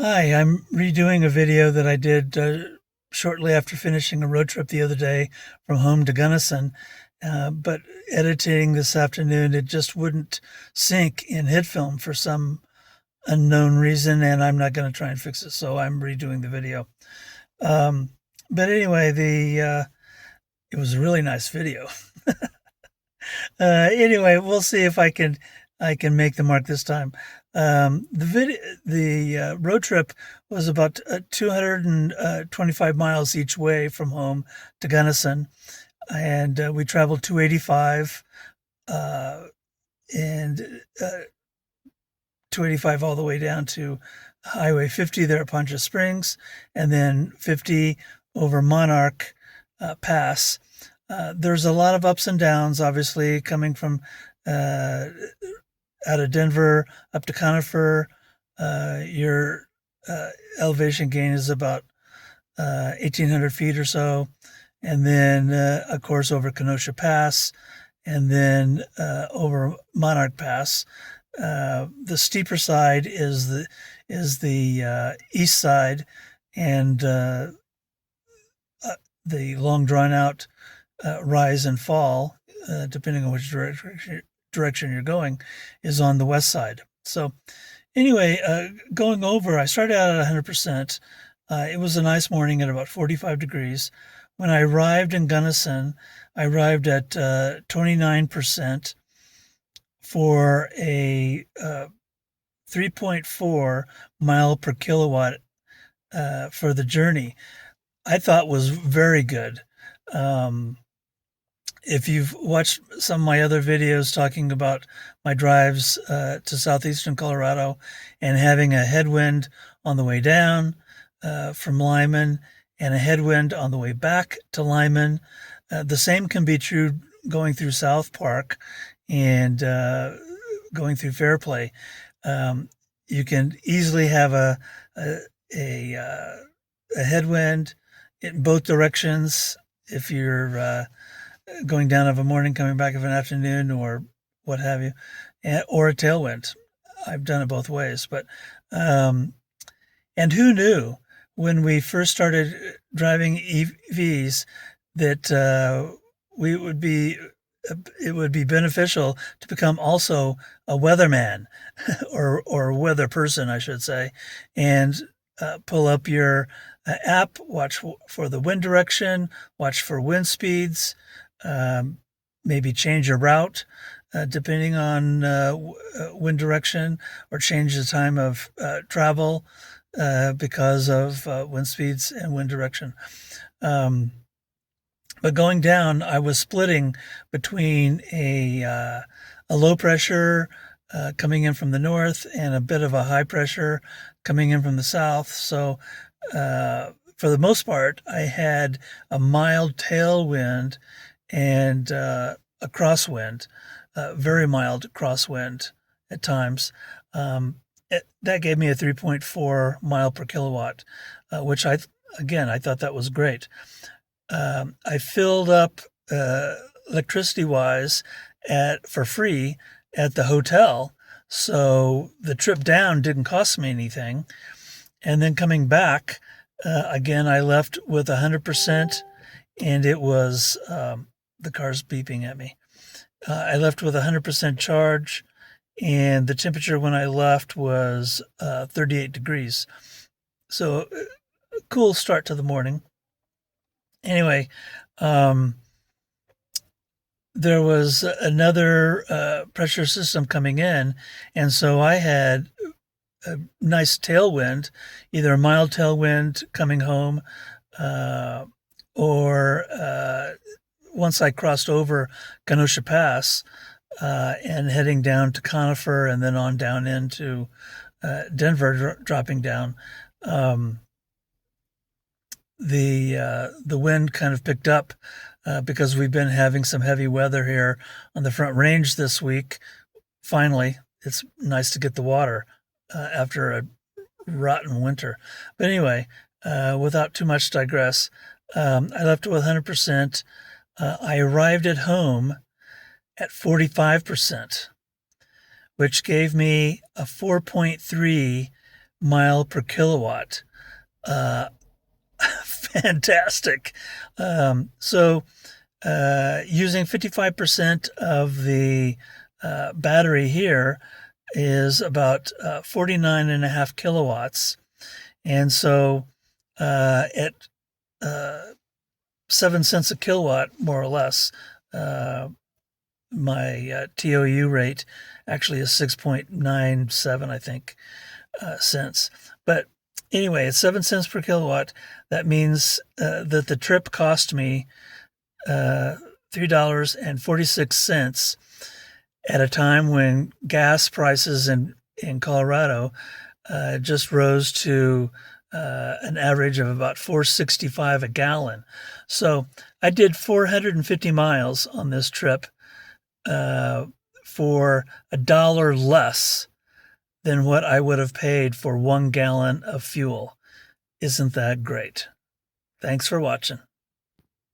Hi, I'm redoing a video that I did shortly after finishing a road trip the other day from home to Gunnison. But editing this afternoon, it just wouldn't sync in HitFilm for some unknown reason, and I'm not going to try and fix it, so I'm redoing the video. Um, but anyway, the it was a really nice video. Anyway, we'll see if I can make the mark this time. The road trip was about 225 miles each way from home to Gunnison, and we traveled 285 uh, and 285 all the way down to Highway 50 there at Poncha Springs, and then 50 over Monarch Pass. There's a lot of ups and downs, obviously, coming from uh, out of Denver up to Conifer. Your elevation gain is about 1,800 feet or so. And then, of course, over Kenosha Pass and then over Monarch Pass. The steeper side is the east side, and the long drawn out rise and fall, depending on which direction you're going, is on the west side. So anyway, going over, I started out at 100%. It was a nice morning at about 45 degrees. When I arrived in Gunnison, I arrived at 29% for a 3.4 mile per kilowatt for the journey. I thought was very good. Um, if you've watched some of my other videos talking about my drives to southeastern Colorado and having a headwind on the way down from Lyman and a headwind on the way back to Lyman, the same can be true going through South Park and going through Fairplay. You can easily have a, a, uh, a headwind in both directions if you're going down of a morning, coming back of an afternoon, or what have you, or a tailwind. I've done it both ways. But and who knew when we first started driving EVs that we would be it would be beneficial to become also a weatherman or weather person, I should say, and pull up your app, watch for the wind direction, watch for wind speeds, um, maybe change your route depending on wind direction, or change the time of travel because of wind speeds and wind direction. Um, but going down, I was splitting between a low pressure coming in from the north and a bit of a high pressure coming in from the south. So for the most part, I had a mild tailwind and a crosswind, very mild crosswind at times. That gave me a 3.4 mile per kilowatt, which I thought that was great. I filled up electricity wise for free at the hotel, so the trip down didn't cost me anything. And then coming back, again, I left with 100%, and it was the car's beeping at me. I left with 100% charge, and the temperature when I left was 38 degrees. So, a cool start to the morning. Anyway, um, there was another pressure system coming in, and so I had a nice tailwind, either a mild tailwind coming home, or once I crossed over Kenosha Pass and heading down to Conifer and then on down into Denver, dropping down. Um, the wind kind of picked up because we've been having some heavy weather here on the Front Range this week. Finally, it's nice to get the water after a rotten winter. But anyway, without too much digress, I left it with 100%. I arrived at home at 45%, which gave me a 4.3 mile per kilowatt. Fantastic. So using 55% of the battery here is about 49.5 kilowatts. And so at 7 cents a kilowatt, more or less, my TOU rate actually is 6.97, I think, cents. But anyway, it's 7 cents per kilowatt. That means that the trip cost me $3.46 at a time when gas prices in Colorado just rose to an average of about $4.65 a gallon. So I did 450 miles on this trip for $1 less than what I would have paid for 1 gallon of fuel. Isn't that great? Thanks for watching.